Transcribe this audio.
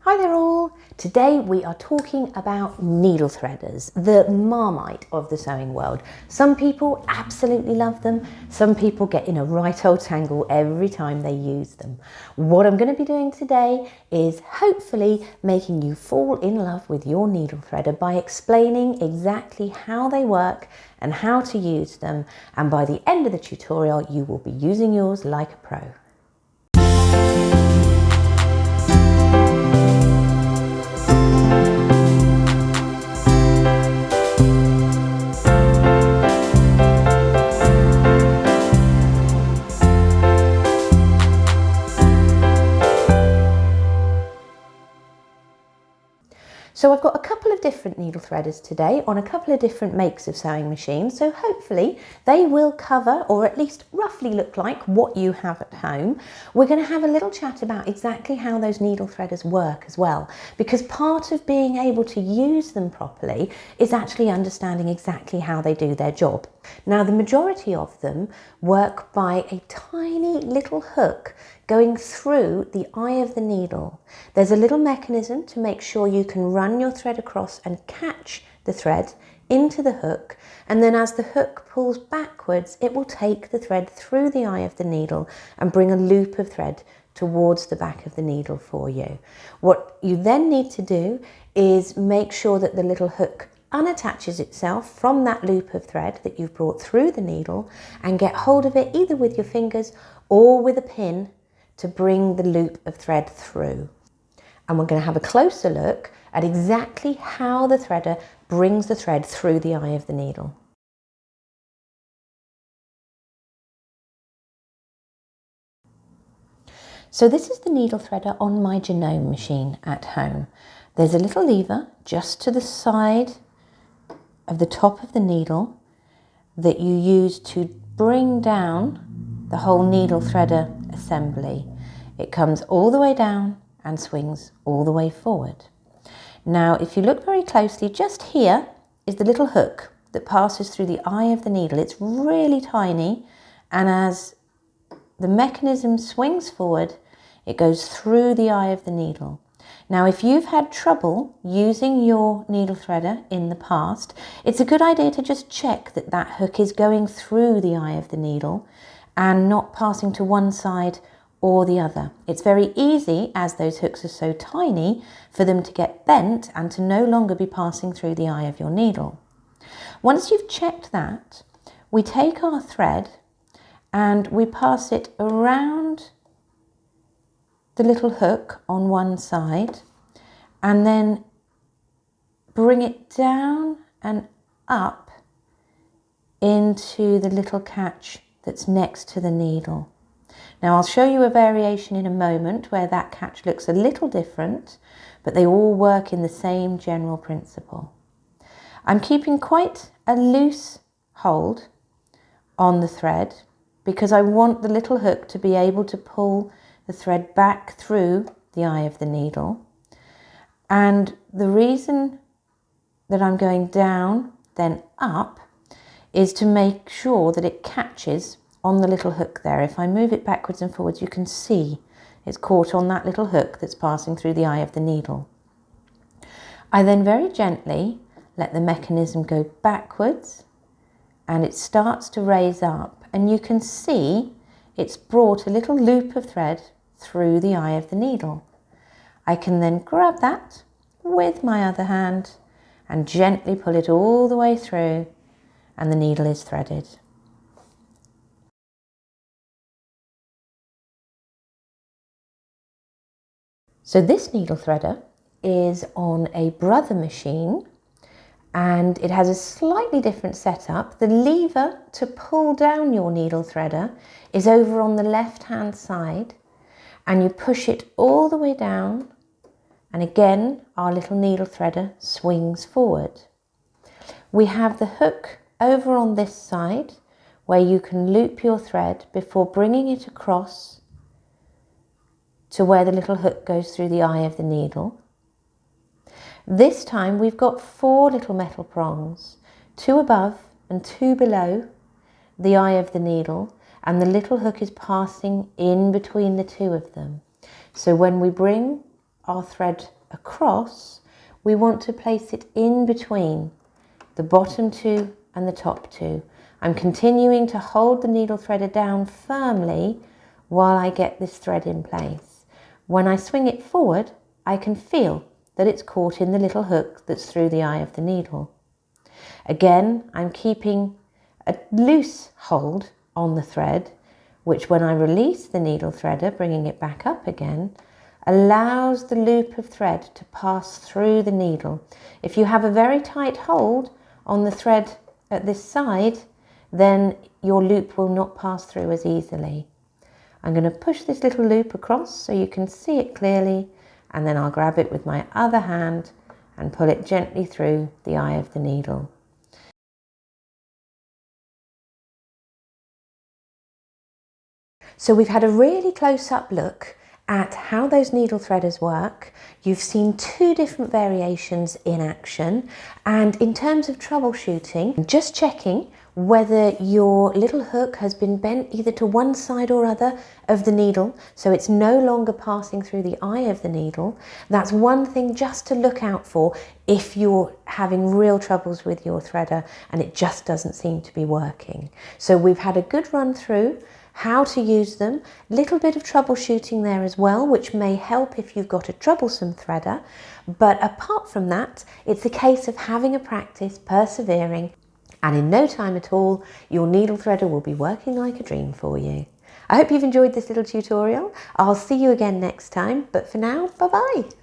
Hi there all! Today we are talking about needle threaders, the Marmite of the sewing world. Some people absolutely love them, some people get in a right old tangle every time they use them. What I'm going to be doing today is hopefully making you fall in love with your needle threader by explaining exactly how they work and how to use them, and by the end of the tutorial you will be using yours like a pro. So I've got a couple of different needle threaders today on a couple of different makes of sewing machines, so hopefully they will cover, or at least roughly look like, what you have at home. We're going to have a little chat about exactly how those needle threaders work as well, because part of being able to use them properly is actually understanding exactly how they do their job. Now, the majority of them work by a tiny little hook going through the eye of the needle. There's a little mechanism to make sure you can run your thread across and catch the thread into the hook, and then as the hook pulls backwards, it will take the thread through the eye of the needle and bring a loop of thread towards the back of the needle for you. What you then need to do is make sure that the little hook unattaches itself from that loop of thread that you've brought through the needle and get hold of it either with your fingers or with a pin to bring the loop of thread through. And we're going to have a closer look at exactly how the threader brings the thread through the eye of the needle. So this is the needle threader on my Janome machine at home. There's a little lever just to the side of the top of the needle that you use to bring down the whole needle threader assembly. It comes all the way down and swings all the way forward. Now, if you look very closely, just here is the little hook that passes through the eye of the needle. It's really tiny, and as the mechanism swings forward, it goes through the eye of the needle. Now, if you've had trouble using your needle threader in the past, it's a good idea to just check that that hook is going through the eye of the needle and not passing to one side or the other. It's very easy, as those hooks are so tiny, for them to get bent and to no longer be passing through the eye of your needle. Once you've checked that, we take our thread and we pass it around the little hook on one side and then bring it down and up into the little catch that's next to the needle. Now, I'll show you a variation in a moment where that catch looks a little different, but they all work in the same general principle. I'm keeping quite a loose hold on the thread because I want the little hook to be able to pull the thread back through the eye of the needle. And the reason that I'm going down, then up, is to make sure that it catches on the little hook there. If I move it backwards and forwards, you can see it's caught on that little hook that's passing through the eye of the needle. I then very gently let the mechanism go backwards and it starts to raise up, and you can see it's brought a little loop of thread through the eye of the needle. I can then grab that with my other hand and gently pull it all the way through, and the needle is threaded. So this needle threader is on a Brother machine and it has a slightly different setup. The lever to pull down your needle threader is over on the left hand side, and you push it all the way down, and again our little needle threader swings forward. We have the hook over on this side where you can loop your thread before bringing it across to where the little hook goes through the eye of the needle. This time we've got 4 little metal prongs, 2 above and 2 below the eye of the needle, and the little hook is passing in between the 2 of them. So when we bring our thread across, we want to place it in between the bottom two and the top two. I'm continuing to hold the needle threader down firmly while I get this thread in place. When I swing it forward, I can feel that it's caught in the little hook that's through the eye of the needle. Again, I'm keeping a loose hold on the thread, which when I release the needle threader, bringing it back up again, allows the loop of thread to pass through the needle. If you have a very tight hold on the thread at this side, then your loop will not pass through as easily. I'm going to push this little loop across so you can see it clearly, and then I'll grab it with my other hand and pull it gently through the eye of the needle. So we've had a really close-up look at how those needle threaders work. You've seen two different variations in action, and in terms of troubleshooting, just checking whether your little hook has been bent either to one side or other of the needle, so it's no longer passing through the eye of the needle. That's one thing just to look out for if you're having real troubles with your threader and it just doesn't seem to be working. So we've had a good run through how to use them, little bit of troubleshooting there as well, which may help if you've got a troublesome threader. But apart from that, it's a case of having a practice, persevering, and in no time at all, your needle threader will be working like a dream for you. I hope you've enjoyed this little tutorial. I'll see you again next time, but for now, bye-bye.